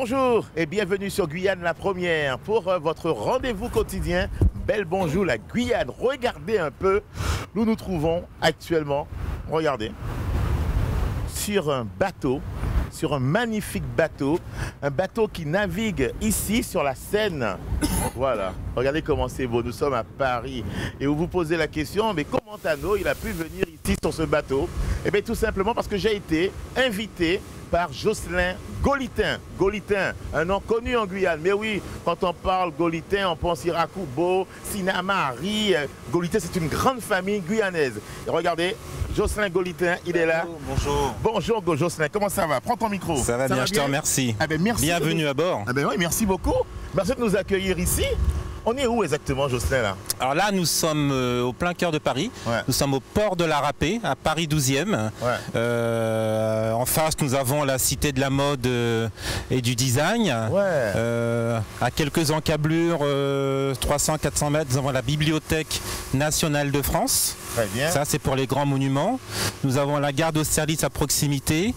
Bonjour et bienvenue sur Guyane la première pour votre rendez-vous quotidien. Bel bonjour la Guyane. Regardez un peu, nous nous trouvons actuellement, regardez, sur un bateau, sur un magnifique bateau, un bateau qui navigue ici sur la Seine. Voilà, regardez comment c'est beau, nous sommes à Paris. Et vous vous posez la question, mais comment Tano il a pu venir ici sur ce bateau? Eh bien tout simplement parce que j'ai été invité par Jocelyn Golitin. Golitin, un nom connu en Guyane. Mais oui, quand on parle Golitin, on pense Irakubo, Sinamari. Golitin, c'est une grande famille guyanaise. Et regardez, Jocelyn Golitin, il est là. Bonjour. Bonjour Jocelyn, comment ça va? Prends ton micro. Ça va bien, je te remercie. Ah ben, merci. Bienvenue à bord. Ah ben oui, merci beaucoup. Merci de nous accueillir ici. On est où exactement, Jocelyn, là? Alors là, nous sommes au plein cœur de Paris. Ouais. Nous sommes au port de la Râpée, à Paris 12e. Ouais. En face, nous avons la cité de la mode et du design. Ouais. À quelques encablures, 300-400 mètres, nous avons la Bibliothèque nationale de France. Très bien. Ça, c'est pour les grands monuments. Nous avons la gare d'Austerlitz à proximité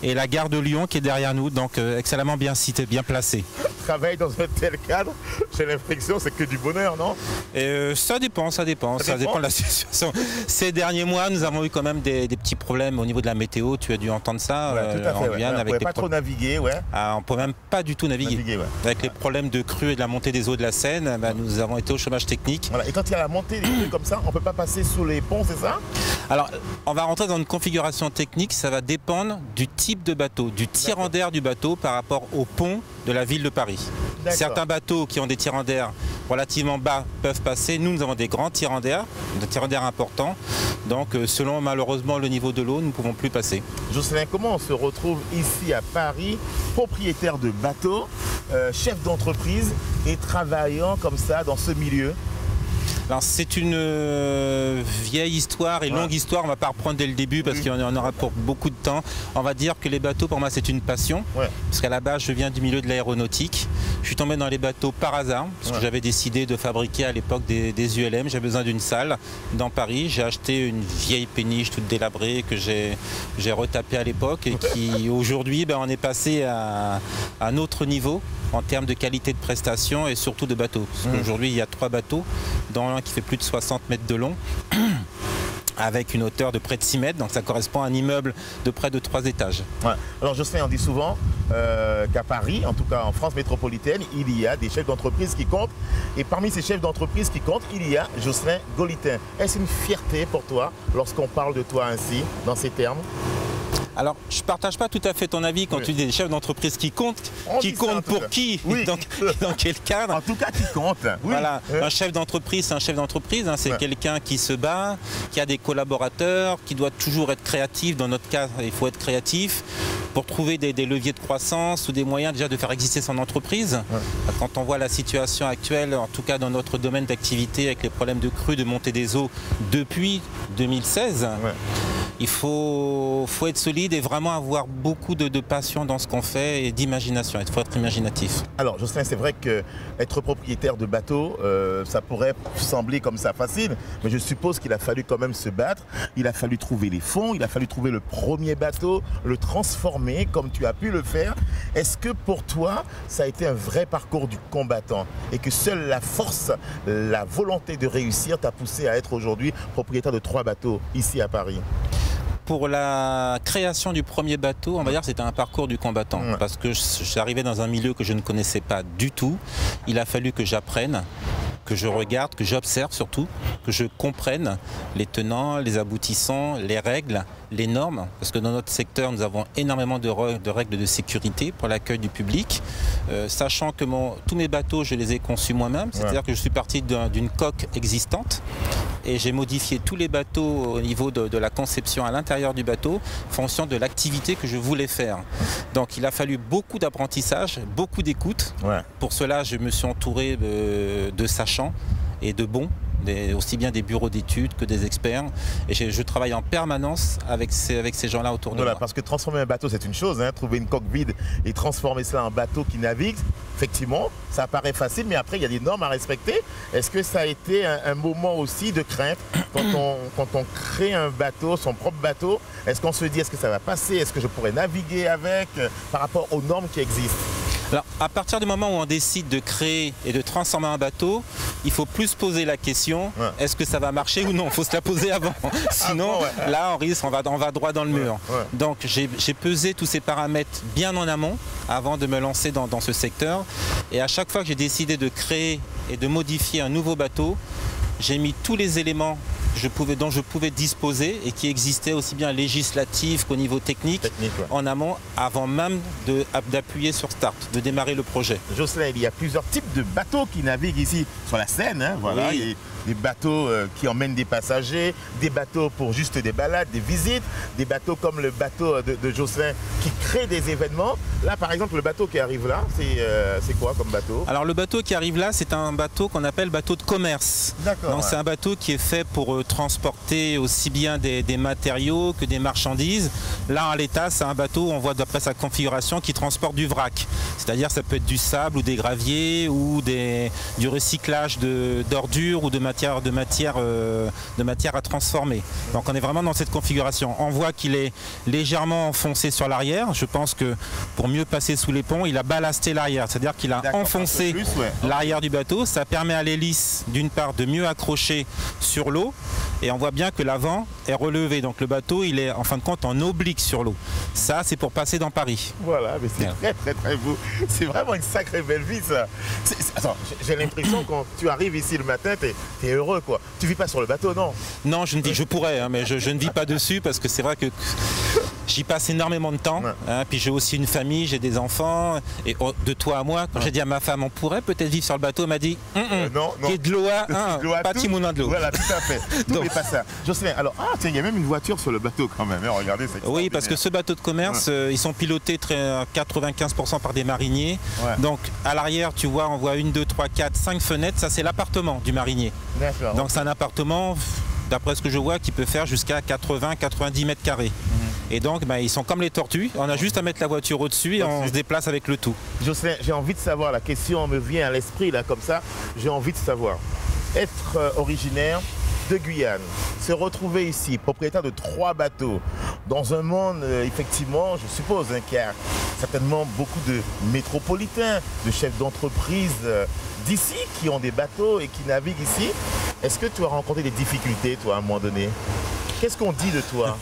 et la gare de Lyon qui est derrière nous. Donc, excellemment bien cité, bien placé. Travailler dans un tel cadre, j'ai l'impression c'est que du bonheur, non? Ça dépend de la situation. Ces derniers mois, nous avons eu quand même des petits problèmes au niveau de la météo. Tu as dû entendre ça, tout à fait, en Guyane. On ne pouvait pas trop naviguer, on ne peut même pas du tout naviguer. Avec les problèmes de crue et de la montée des eaux de la Seine, nous avons été au chômage technique. Voilà. Et quand il y a la montée des crues comme ça, on ne peut pas passer sous les ponts, c'est ça? Alors, on va rentrer dans une configuration technique, ça va dépendre du type de bateau, du tirant d'air du bateau par rapport au pont de la ville de Paris. Certains bateaux qui ont des tirants d'air relativement bas peuvent passer. Nous avons des grands tirants d'air importants. Donc, selon malheureusement le niveau de l'eau, nous ne pouvons plus passer. Jocelyn, comment on se retrouve ici à Paris, propriétaire de bateau, chef d'entreprise et travaillant comme ça dans ce milieu? C'est une vieille histoire et longue histoire, on ne va pas reprendre dès le début parce qu'il y en aura pour beaucoup de temps. On va dire que les bateaux pour moi c'est une passion, parce qu'à la base je viens du milieu de l'aéronautique. Je suis tombé dans les bateaux par hasard, parce que j'avais décidé de fabriquer à l'époque des ULM, j'avais besoin d'une salle dans Paris. J'ai acheté une vieille péniche toute délabrée que j'ai retapée à l'époque et qui aujourd'hui on est passé à un autre niveau en termes de qualité de prestation et surtout de bateaux. Aujourd'hui, il y a 3 bateaux, dont un qui fait plus de 60 mètres de long, avec une hauteur de près de 6 mètres, donc ça correspond à un immeuble de près de 3 étages. Ouais. Alors Jocelyn, on dit souvent qu'à Paris, en tout cas en France métropolitaine, il y a des chefs d'entreprise qui comptent. Et parmi ces chefs d'entreprise qui comptent, il y a Jocelyn Golitin. Est-ce une fierté pour toi lorsqu'on parle de toi ainsi, dans ces termes? Alors, je ne partage pas tout à fait ton avis quand tu dis des chefs d'entreprise qui comptent. Qui comptent pour qui? Dans quel cadre? En tout cas, qui compte. Voilà. Un chef d'entreprise, c'est un chef d'entreprise. C'est quelqu'un qui se bat, qui a des collaborateurs, qui doit toujours être créatif. Dans notre cas, il faut être créatif pour trouver des leviers de croissance ou des moyens déjà de faire exister son entreprise. Quand on voit la situation actuelle, en tout cas dans notre domaine d'activité, avec les problèmes de crue, de montée des eaux depuis 2016, il faut être solide et vraiment avoir beaucoup de passion dans ce qu'on fait et d'imagination. Il faut être imaginatif. Alors Jocelyn, c'est vrai qu'être propriétaire de bateau, ça pourrait sembler comme ça facile, mais je suppose qu'il a fallu quand même se battre. Il a fallu trouver les fonds, il a fallu trouver le premier bateau, le transformer comme tu as pu le faire. Est-ce que pour toi, ça a été un vrai parcours du combattant et que seule la force, la volonté de réussir t'a poussé à être aujourd'hui propriétaire de 3 bateaux ici à Paris? Pour la création du premier bateau, on va dire que c'était un parcours du combattant. Parce que je suis arrivé dans un milieu que je ne connaissais pas du tout. Il a fallu que j'apprenne, que je regarde, que j'observe surtout, que je comprenne les tenants, les aboutissants, les règles, les normes. Parce que dans notre secteur, nous avons énormément de règles de sécurité pour l'accueil du public. Sachant que tous mes bateaux, je les ai conçus moi-même. C'est-à-dire que je suis parti d'une coque existante. Et j'ai modifié tous les bateaux au niveau de la conception à l'intérieur du bateau, en fonction de l'activité que je voulais faire. Donc il a fallu beaucoup d'apprentissage, beaucoup d'écoute. Pour cela, je me suis entouré de sachants et de bons. Aussi bien des bureaux d'études que des experts. Et je travaille en permanence avec ces gens-là autour de moi. Parce que transformer un bateau, c'est une chose. Trouver une coque vide et transformer cela en bateau qui navigue, effectivement, ça paraît facile, mais après, il y a des normes à respecter. Est-ce que ça a été un moment aussi de crainte quand on crée un bateau, son propre bateau? Est-ce qu'on se dit, est-ce que ça va passer? Est-ce que je pourrais naviguer avec par rapport aux normes qui existent? Alors, à partir du moment où on décide de créer et de transformer un bateau, il faut plus poser la question, est-ce que ça va marcher ou non? Il faut se la poser avant. Sinon, là, on risque, on va droit dans le mur. Donc, j'ai pesé tous ces paramètres bien en amont avant de me lancer dans ce secteur. Et à chaque fois que j'ai décidé de créer et de modifier un nouveau bateau, j'ai mis tous les éléments dont je pouvais disposer et qui existaient aussi bien législatifs qu'au niveau technique en amont, avant même d'appuyer sur Start, de démarrer le projet. Jocelyn, il y a plusieurs types de bateaux qui naviguent ici sur la Seine. Hein, voilà. Oui. Des bateaux qui emmènent des passagers, des bateaux pour juste des balades, des visites, des bateaux comme le bateau de Jocelyn qui crée des événements. Là, par exemple, le bateau qui arrive là, c'est quoi comme bateau? Alors, le bateau qui arrive là, c'est un bateau qu'on appelle bateau de commerce. D'accord. Donc, c'est un bateau qui est fait pour transporter aussi bien des matériaux que des marchandises. Là, en l'état, c'est un bateau, on voit d'après sa configuration, qui transporte du vrac. C'est-à-dire, ça peut être du sable ou des graviers ou du recyclage d'ordures ou de matière à transformer. Donc on est vraiment dans cette configuration. On voit qu'il est légèrement enfoncé sur l'arrière. Je pense que pour mieux passer sous les ponts, il a ballasté l'arrière. C'est-à-dire qu'il a enfoncé l'arrière du bateau. Ça permet à l'hélice, d'une part, de mieux accrocher sur l'eau. Et on voit bien que l'avant est relevé. Donc le bateau, il est en fin de compte en oblique sur l'eau. Ça, c'est pour passer dans Paris. Voilà, mais c'est très beau. C'est vraiment une sacrée belle vie, ça. Attends, j'ai l'impression quand tu arrives ici le matin, t'es heureux, quoi. Tu vis pas sur le bateau, non? Non, je pourrais, hein, mais je ne vis pas dessus parce que c'est vrai que j'y passe énormément de temps. Hein, puis j'ai aussi une famille, j'ai des enfants. Et de toi à moi, quand j'ai dit à ma femme, on pourrait peut-être vivre sur le bateau, elle m'a dit non. Qui est de l'eau, pas Timouna de l'eau. Voilà, tout à fait. Tout n'est pas ça. Jocelyn, alors, tiens, il y a même une voiture sur le bateau quand même. Hein, regardez, c'est oui, parce que ce bateau de commerce, ils sont pilotés à 95% par des mariniers. Donc à l'arrière, tu vois, on voit 1, 2, 3, 4, 5 fenêtres. Ça, c'est l'appartement du marinier. Donc c'est un appartement, d'après ce que je vois, qui peut faire jusqu'à 80-90 mètres carrés. Et donc ils sont comme les tortues, on a juste à mettre la voiture au-dessus et on se déplace avec le tout. Jocelyn, j'ai envie de savoir, la question me vient à l'esprit là comme ça, j'ai envie de savoir, être originaire de Guyane, se retrouver ici, propriétaire de 3 bateaux, dans un monde effectivement, je suppose, qui a certainement beaucoup de métropolitains, de chefs d'entreprise d'ici qui ont des bateaux et qui naviguent ici. Est-ce que tu as rencontré des difficultés, toi, à un moment donné? Qu'est-ce qu'on dit de toi?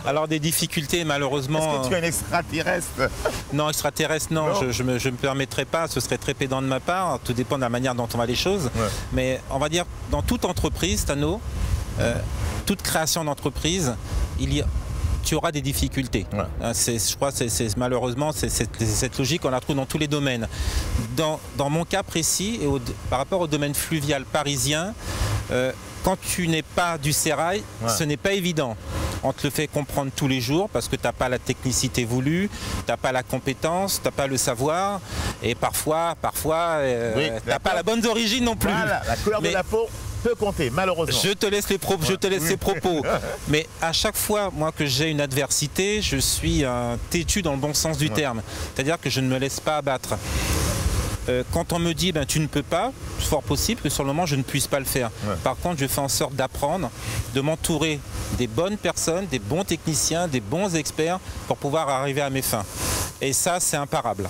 Alors des difficultés, malheureusement... Est-ce que tu es un extraterrestre? Non, extraterrestre, non. Je ne me permettrai pas, ce serait très pédant de ma part. Tout dépend de la manière dont on voit les choses. Mais on va dire, dans toute entreprise, Tano, toute création d'entreprise, tu auras des difficultés. Je crois que malheureusement, cette logique, on la trouve dans tous les domaines. Dans mon cas précis, et par rapport au domaine fluvial parisien, quand tu n'es pas du sérail, ce n'est pas évident. On te le fait comprendre tous les jours parce que tu n'as pas la technicité voulue, tu n'as pas la compétence, tu n'as pas le savoir et parfois tu n'as pas la bonne origine non plus. Voilà, la couleur de la peau peut compter, malheureusement. Je te laisse ces propos. Mais à chaque fois, moi, que j'ai une adversité, je suis têtu dans le bon sens du terme. C'est-à-dire que je ne me laisse pas abattre. Quand on me dit tu ne peux pas, c'est fort possible que sur le moment je ne puisse pas le faire. Par contre, je fais en sorte d'apprendre, de m'entourer des bonnes personnes, des bons techniciens, des bons experts pour pouvoir arriver à mes fins. Et ça, c'est imparable.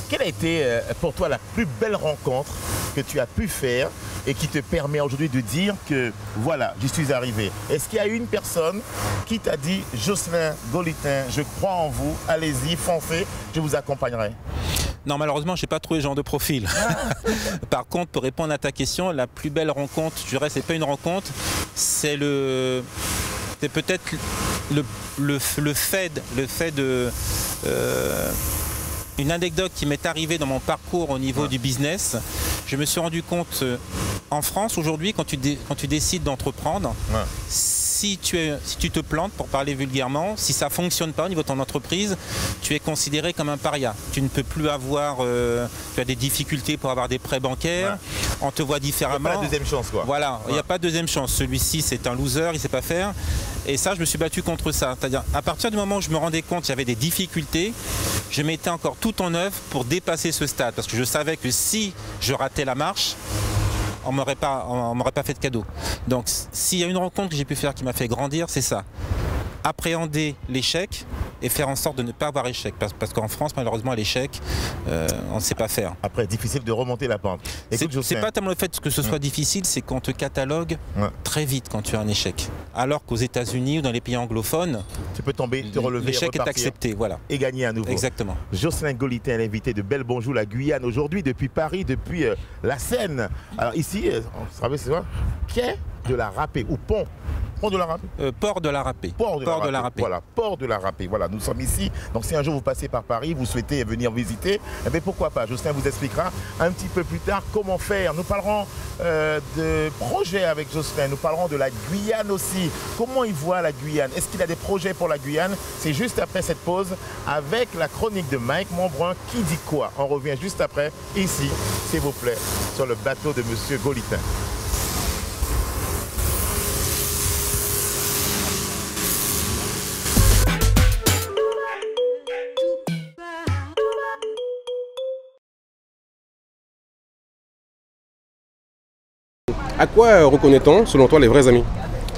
Quelle a été pour toi la plus belle rencontre que tu as pu faire et qui te permet aujourd'hui de dire que voilà, j'y suis arrivé? Est-ce qu'il y a une personne qui t'a dit Jocelyn Golitin, je crois en vous, allez-y, foncez, je vous accompagnerai? Non, malheureusement, je n'ai pas trouvé ce genre de profil. Par contre, pour répondre à ta question, la plus belle rencontre, je dirais, c'est pas une rencontre, c'est peut-être le fait de... une anecdote qui m'est arrivée dans mon parcours au niveau du business. Je me suis rendu compte, en France aujourd'hui, quand tu décides d'entreprendre, si tu te plantes, pour parler vulgairement, si ça ne fonctionne pas au niveau de ton entreprise, tu es considéré comme un paria. Tu ne peux plus avoir, tu as des difficultés pour avoir des prêts bancaires, on te voit différemment. Il n'y a pas la deuxième chance, quoi. Voilà, il n'y a pas de deuxième chance. Celui-ci, c'est un loser, il ne sait pas faire. Et ça, je me suis battu contre ça. C'est-à-dire, à partir du moment où je me rendais compte qu'il y avait des difficultés, je mettais encore tout en œuvre pour dépasser ce stade. Parce que je savais que si je ratais la marche, on m'aurait pas fait de cadeau. Donc s'il y a une rencontre que j'ai pu faire qui m'a fait grandir, c'est ça. Appréhender l'échec et faire en sorte de ne pas avoir échec. Parce qu'en France, malheureusement, à l'échec, on ne sait pas faire. Après, difficile de remonter la pente. C'est pas tellement le fait que ce soit difficile, c'est qu'on te catalogue très vite quand tu as un échec. Alors qu'aux États-Unis ou dans les pays anglophones, tu peux tomber, te relever, l'échec est accepté, voilà. Et gagner à nouveau. Exactement. Jocelyn Golitin, l'invité de Bel Bonjour la Guyane, aujourd'hui depuis Paris, depuis la Seine. Alors ici, on se rappelle, c'est quoi? Quai de la Râpée ou pont? Pont de la Râpée. Port de la Râpée. Port de la Râpée. Voilà, Port de la Râpée. Voilà, nous sommes ici. Donc si un jour vous passez par Paris, vous souhaitez venir visiter, eh bien pourquoi pas. Jocelyn vous expliquera un petit peu plus tard comment faire. Nous parlerons de projets avec Jocelyn. Nous parlerons de la Guyane aussi. Comment il voit la Guyane? Est-ce qu'il a des projets pour la Guyane? C'est juste après cette pause avec la chronique de Mike Monbrun. Qui dit quoi? On revient juste après, ici, s'il vous plaît, sur le bateau de Monsieur Golitin. À quoi reconnaît-on, selon toi, les vrais amis?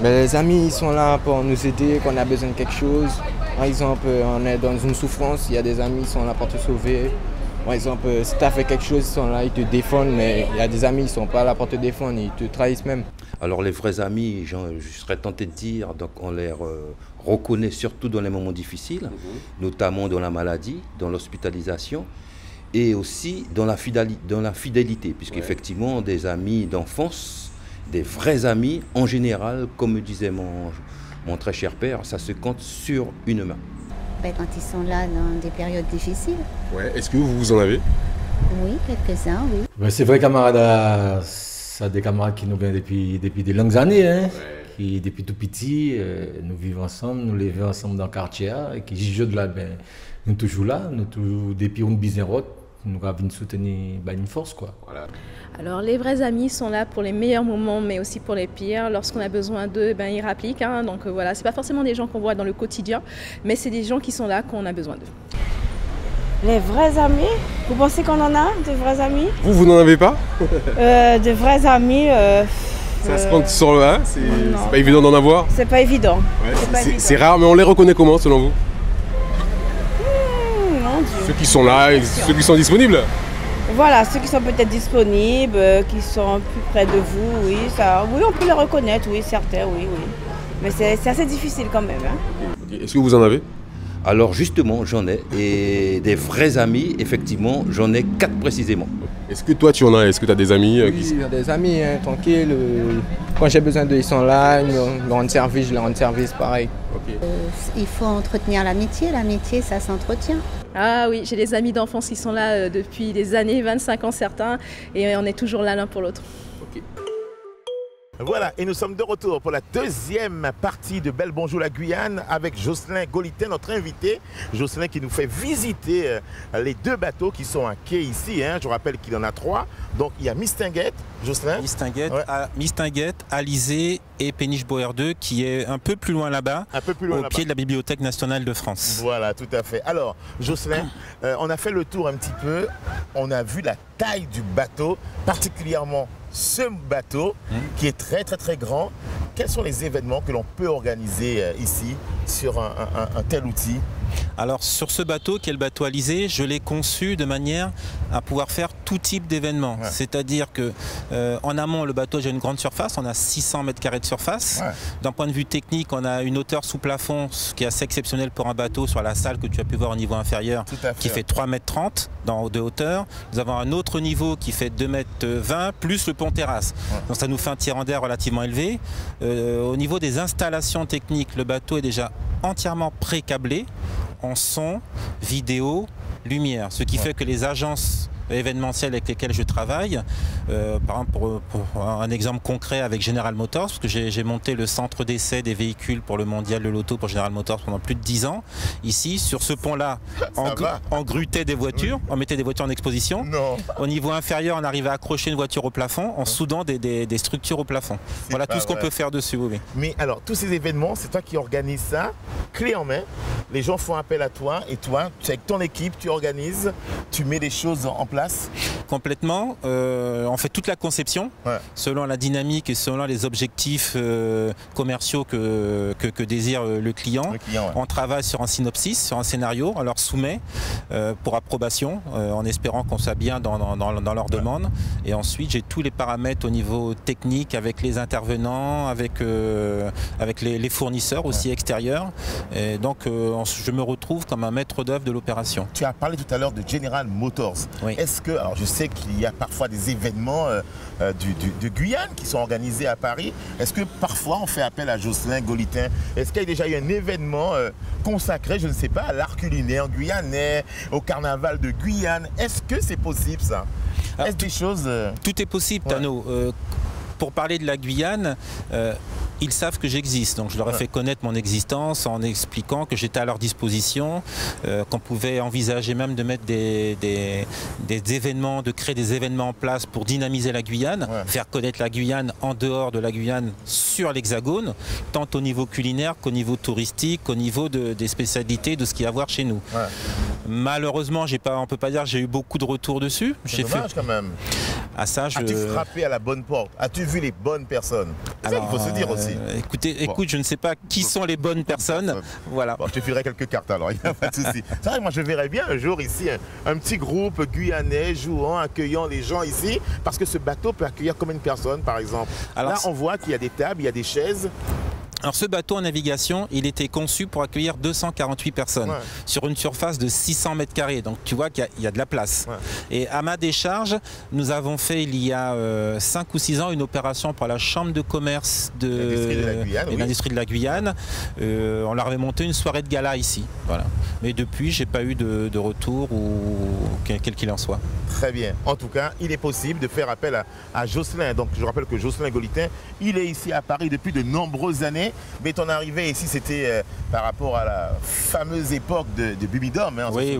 Les amis, ils sont là pour nous aider quand on a besoin de quelque chose. Par exemple, on est dans une souffrance, il y a des amis qui sont là pour te sauver. Par exemple, si tu as fait quelque chose, ils sont là, ils te défendent, mais il y a des amis qui ne sont pas là pour te défendre, ils te trahissent même. Alors les vrais amis, je serais tenté de dire, donc on les reconnaît surtout dans les moments difficiles, notamment dans la maladie, dans l'hospitalisation, et aussi dans la fidélité, puisqu'effectivement des amis d'enfance, des vrais amis, en général, comme me disait mon très cher père, ça se compte sur une main. Quand ils sont là dans des périodes difficiles. Ouais. Est-ce que vous en avez? Oui, quelques-uns, oui. C'est vrai, camarades, ça des camarades qui nous viennent depuis de longues années, hein, qui depuis tout petit, nous vivons ensemble, nous vivons ensemble dans le quartier, et qui jouent là, ben, nous toujours là, depuis une business route, nous avons soutenir une force, quoi. Voilà. Alors les vrais amis sont là pour les meilleurs moments, mais aussi pour les pires. Lorsqu'on a besoin d'eux, ils rappliquent. Hein. Donc voilà, c'est pas forcément des gens qu'on voit dans le quotidien, mais c'est des gens qui sont là quand on a besoin d'eux. Les vrais amis? Vous pensez qu'on en a, de vrais amis? Vous n'en avez pas? De vrais amis... ça se compte sur le 1, c'est pas évident d'en avoir? C'est pas évident. Ouais, c'est rare, mais on les reconnaît comment, selon vous? Mon Dieu. Ceux qui sont là et ceux qui sont disponibles? Voilà, ceux qui sont peut-être disponibles, qui sont plus près de vous, oui, oui, on peut les reconnaître, oui, certains, oui. Mais c'est assez difficile quand même. Hein. Est-ce que vous en avez? Alors justement, j'en ai, et des vrais amis, effectivement, j'en ai 4 précisément. Est-ce que toi tu en as? Est-ce que tu as des amis Oui, il y a des amis, hein, tranquilles. Quand j'ai besoin d'eux, ils sont là, ils me rendent service, je leur rends service, pareil. Okay. Il faut entretenir l'amitié, ça s'entretient. Ah oui, j'ai des amis d'enfance qui sont là depuis des années, 25 ans certains, et on est toujours là l'un pour l'autre. Okay. Voilà, et nous sommes de retour pour la deuxième partie de Bel Bonjour la Guyane avec Jocelyn Golitin, notre invité. Jocelyn qui nous fait visiter les 2 bateaux qui sont à quai ici. Hein. Je rappelle qu'il en a 3. Donc il y a Mistinguett, Jocelyn. Mistinguett, Alizé et Péniche Boer 2 qui est un peu plus loin là-bas, au pied de la Bibliothèque nationale de France. Voilà, tout à fait. Alors, Jocelyn, on a fait le tour un petit peu. On a vu la taille du bateau, particulièrement ce bateau qui est très grand. Quels sont les événements que l'on peut organiser ici sur un tel outil? Alors sur ce bateau, qui est le bateau Alizé, je l'ai conçu de manière à pouvoir faire tout type d'événements. Ouais. C'est-à-dire que en amont, le bateau a une grande surface, on a 600 mètres carrés de surface. Ouais. D'un point de vue technique, on a une hauteur sous plafond, ce qui est assez exceptionnel pour un bateau sur la salle que tu as pu voir au niveau inférieur, qui fait 3,30 m de hauteur. Nous avons un autre niveau qui fait 2,20 m plus le pont terrasse. Ouais. Donc ça nous fait un tirant d'air relativement élevé. Au niveau des installations techniques, le bateau est déjà entièrement pré-câblé en son, vidéo, lumière. Ce qui fait que les agences événementielles avec lesquelles je travaille, par exemple pour un exemple concret avec General Motors, parce que j'ai monté le centre d'essai des véhicules pour le mondial de l'auto pour General Motors pendant plus de 10 ans. Ici, sur ce pont-là, on grutait des voitures, on mettait des voitures en exposition. Non. Au niveau inférieur, on arrivait à accrocher une voiture au plafond en soudant des structures au plafond. Voilà tout ce qu'on peut faire dessus. Oui. Mais alors, tous ces événements, c'est toi qui organises ça, clé en main. Les gens font appel à toi et toi, avec ton équipe, tu organises, tu mets des choses en place. place? Complètement. On fait toute la conception selon la dynamique et selon les objectifs commerciaux que désire le client. On travaille sur un synopsis, sur un scénario, on leur soumet pour approbation en espérant qu'on soit bien dans leur demande. Et ensuite, j'ai tous les paramètres au niveau technique avec les intervenants, avec les fournisseurs aussi extérieurs. Et donc, je me retrouve comme un maître d'œuvre de l'opération. Tu as parlé tout à l'heure de General Motors. Oui. Est-ce que, alors je sais qu'il y a parfois des événements de Guyane qui sont organisés à Paris. Est-ce que parfois on fait appel à Jocelyn Golitin? Est-ce qu'il y a déjà eu un événement consacré, je ne sais pas, à l'art culinaire guyanais, au carnaval de Guyane? Est-ce que c'est possible ça? Est-ce des choses... Tout est possible, Tano. Pour parler de la Guyane, ils savent que j'existe, donc je leur ai fait connaître mon existence en expliquant que j'étais à leur disposition, qu'on pouvait envisager même de mettre des événements, de créer des événements en place pour dynamiser la Guyane, faire connaître la Guyane en dehors de la Guyane sur l'Hexagone, tant au niveau culinaire qu'au niveau touristique, qu'au niveau des spécialités, de ce qu'il y a à voir chez nous. Malheureusement, on ne peut pas dire que j'ai eu beaucoup de retours dessus. C'est dommage quand même. As-tu frappé à la bonne porte? As-tu vu les bonnes personnes? Alors, il faut se dire aussi. Écoute, je ne sais pas qui sont les bonnes personnes. Voilà. Bon, je te filerai quelques cartes alors, il n'y a pas de souci. C'est vrai, moi je verrais bien un jour ici un petit groupe guyanais jouant, accueillant les gens ici, parce que ce bateau peut accueillir combien de personnes par exemple? Alors, là, on voit qu'il y a des tables, il y a des chaises. Alors ce bateau en navigation, il était conçu pour accueillir 248 personnes sur une surface de 600 mètres carrés. Donc tu vois qu'il y a de la place. Et à ma décharge, nous avons fait il y a 5 ou 6 ans une opération pour la chambre de commerce de l'industrie de la Guyane. On leur avait monté une soirée de gala ici. Voilà. Mais depuis, j'ai pas eu de retour ou quel qu'il en soit. Très bien. En tout cas, il est possible de faire appel à Jocelyn. Donc je rappelle que Jocelyn Golitin, il est ici à Paris depuis de nombreuses années. Mais ton arrivée ici, c'était par rapport à la fameuse époque de Bubidome. Hein, oui.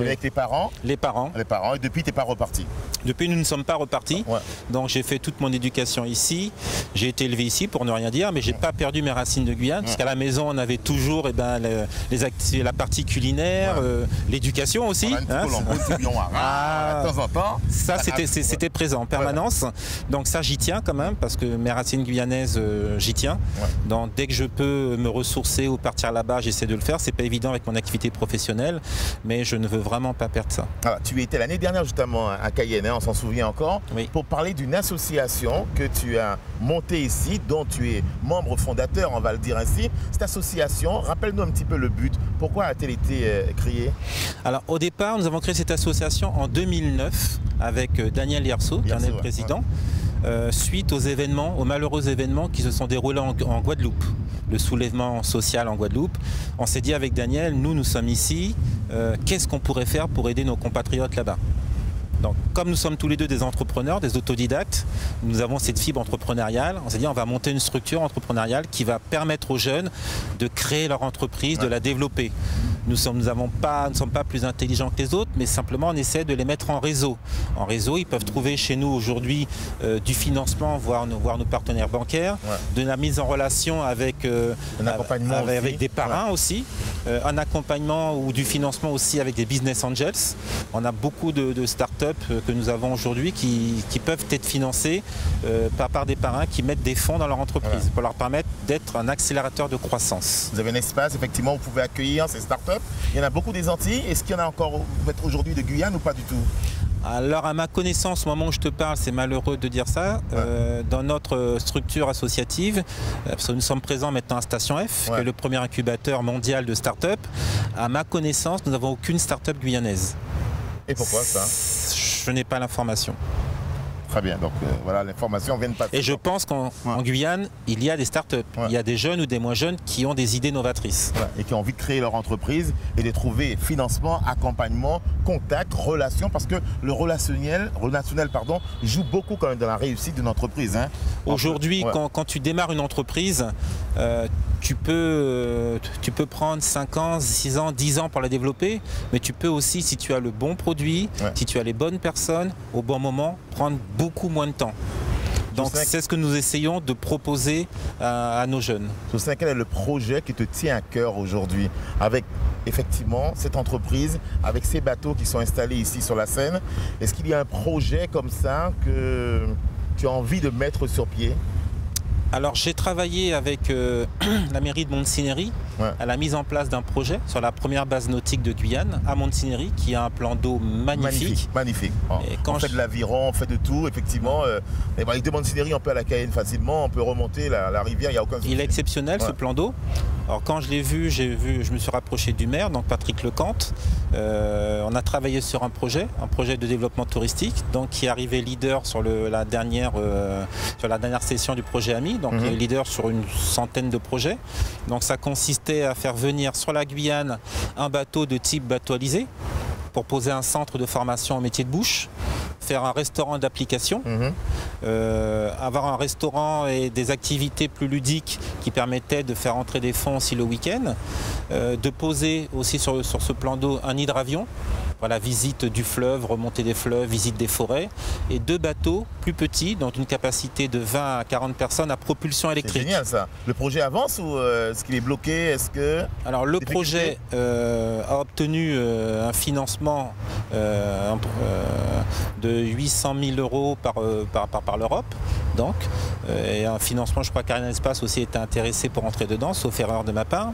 Avec tes parents. Les parents. Et depuis, tu n'es pas reparti. Depuis, nous ne sommes pas repartis. Donc, j'ai fait toute mon éducation ici. J'ai été élevé ici, pour ne rien dire, mais je n'ai pas perdu mes racines de Guyane. Parce qu'à la maison, on avait toujours la partie culinaire, l'éducation aussi. De temps en temps. Ça, c'était présent en permanence. Donc, ça, j'y tiens quand même, parce que mes racines guyanaises, j'y tiens. Donc, dès que je peux me ressourcer ou partir là-bas, j'essaie de le faire. C'est pas évident avec mon activité professionnelle, mais je ne veux vraiment pas perdre ça. Alors, tu étais l'année dernière justement à Cayenne, on s'en souvient encore, pour parler d'une association que tu as montée ici, dont tu es membre fondateur, on va le dire ainsi. Cette association, rappelle-nous un petit peu le but. Pourquoi a-t-elle été créée? Alors, au départ, nous avons créé cette association en 2009 avec Daniel Yerso, qui en est le président. Suite aux malheureux événements qui se sont déroulés en Guadeloupe, le soulèvement social en Guadeloupe. On s'est dit avec Daniel, nous sommes ici, qu'est-ce qu'on pourrait faire pour aider nos compatriotes là-bas? Donc, comme nous sommes tous les deux des entrepreneurs, des autodidactes, nous avons cette fibre entrepreneuriale. On s'est dit on va monter une structure entrepreneuriale qui va permettre aux jeunes de créer leur entreprise, de la développer. Nous ne sommes pas plus intelligents que les autres, mais simplement on essaie de les mettre en réseau. En réseau, ils peuvent trouver chez nous aujourd'hui du financement, voire nos partenaires bancaires, de la mise en relation avec des parrains aussi, un accompagnement ou du financement aussi avec des business angels. On a beaucoup de startups que nous avons aujourd'hui qui peuvent être financés par des parrains qui mettent des fonds dans leur entreprise pour leur permettre d'être un accélérateur de croissance. Vous avez un espace effectivement où vous pouvez accueillir ces startups. Il y en a beaucoup des Antilles. Est-ce qu'il y en a encore peut-être aujourd'hui de Guyane ou pas du tout? Alors à ma connaissance, au moment où je te parle, c'est malheureux de dire ça, dans notre structure associative, parce que nous sommes présents maintenant à Station F, qui est le premier incubateur mondial de start-up, à ma connaissance, nous n'avons aucune start-up guyanaise. Et pourquoi ça? Je n'ai pas l'information. Très bien, donc voilà, l'information vient de passer. Et je pense qu'en Guyane, il y a des startups, il y a des jeunes ou des moins jeunes qui ont des idées novatrices. Et qui ont envie de créer leur entreprise et de trouver financement, accompagnement, contact, relation, parce que le relationnel joue beaucoup quand même dans la réussite d'une entreprise. Hein. Aujourd'hui, quand tu démarres une entreprise, tu peux prendre 5 ans, 6 ans, 10 ans pour la développer, mais tu peux aussi, si tu as le bon produit, si tu as les bonnes personnes, au bon moment, prendre beaucoup moins de temps. Donc c'est ce que nous essayons de proposer à nos jeunes. Quel est le projet qui te tient à cœur aujourd'hui avec effectivement cette entreprise avec ces bateaux qui sont installés ici sur la Seine. Est-ce qu'il y a un projet comme ça que tu as envie de mettre sur pied? Alors j'ai travaillé avec la mairie de Montsinéry à la mise en place d'un projet sur la première base nautique de Guyane à Montsinéry qui a un plan d'eau magnifique. Magnifique. Et quand on fait de l'aviron, on fait de tout, effectivement. Avec de Montsinéry, on peut aller à Cayenne facilement, on peut remonter la rivière, il n'y a aucun souci. Il est exceptionnel ce plan d'eau. Alors quand je l'ai vu, je me suis rapproché du maire, donc Patrick Lecante. On a travaillé sur un projet de développement touristique, donc qui est arrivé leader sur la dernière session du projet AMI, donc leader sur une centaine de projets. Donc ça consistait à faire venir sur la Guyane un bateau de type bateau alizé pour poser un centre de formation au métier de bouche, faire un restaurant d'application, avoir un restaurant et des activités plus ludiques qui permettaient de faire entrer des fonds aussi le week-end, de poser aussi sur ce plan d'eau un hydravion, voilà, visite du fleuve, remontée des fleuves, visite des forêts, et 2 bateaux plus petits, dont une capacité de 20 à 40 personnes à propulsion électrique. C'est génial ça. Le projet avance ou est-ce qu'il est bloqué? Alors le projet a obtenu un financement de 800 000 € par l'Europe, donc, et un financement, je crois qu'Ariane Espace aussi était intéressé pour entrer dedans, sauf erreur de ma part.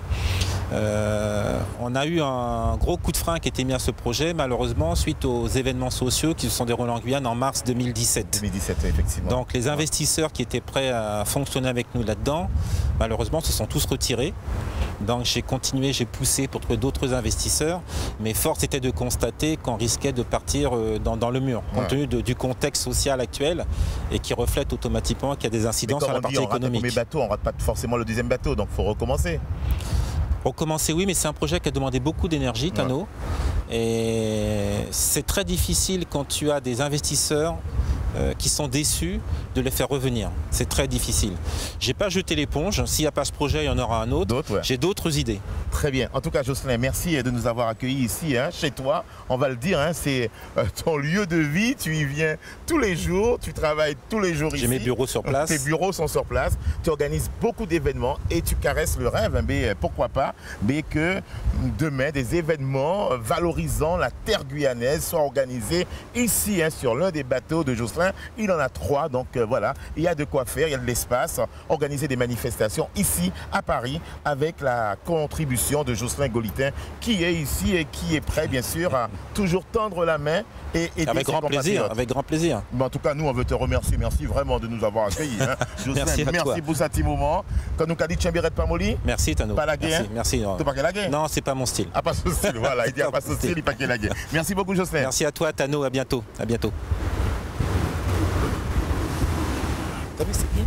On a eu un gros coup de frein qui était mis à ce projet, malheureusement, suite aux événements sociaux qui se sont déroulés en Guyane en mars 2017. 2017, effectivement. Donc les investisseurs qui étaient prêts à fonctionner avec nous là-dedans, malheureusement, se sont tous retirés. Donc j'ai continué, j'ai poussé pour trouver d'autres investisseurs, mais force était de constater qu'on risquait de partir dans le mur, compte tenu du contexte social actuel et qui reflète automatiquement qu'il y a des incidences sur la partie économique. On rate le premier bateau, on ne rate pas forcément le deuxième bateau, donc il faut recommencer. Recommencer, oui, mais c'est un projet qui a demandé beaucoup d'énergie, Tano. Et c'est très difficile quand tu as des investisseurs qui sont déçus de les faire revenir. C'est très difficile. J'ai pas jeté l'éponge. S'il n'y a pas ce projet, il y en aura un autre. J'ai d'autres idées. Très bien. En tout cas, Jocelyn, merci de nous avoir accueillis ici, chez toi. On va le dire, c'est ton lieu de vie. Tu y viens tous les jours. Tu travailles tous les jours ici. J'ai mes bureaux sur place. Tes bureaux sont sur place. Tu organises beaucoup d'événements et tu caresses le rêve. Mais pourquoi pas que demain, des événements valorisant la terre guyanaise soient organisés ici, sur l'un des bateaux de Jocelyn. Il en a 3, donc voilà, il y a de quoi faire, il y a de l'espace, organiser des manifestations ici à Paris avec la contribution de Jocelyn Golitin qui est ici et qui est prêt bien sûr à toujours tendre la main et aider avec grand plaisir, avec grand plaisir. Mais en tout cas, nous on veut te remercier, merci vraiment de nous avoir accueillis. Jocelyn, merci pour ce petit moment. Quand nous dit Tchemberet Pamoli. Merci Tano. Pas la guerre. Merci. Tu pas la guerre? Non, c'est pas mon style. Ah, pas ce style, voilà, il dit pas ce style, il pas la guerre. Merci beaucoup Jocelyn. Merci à toi Tano, à bientôt. À bientôt. T'as vu, c'est bien.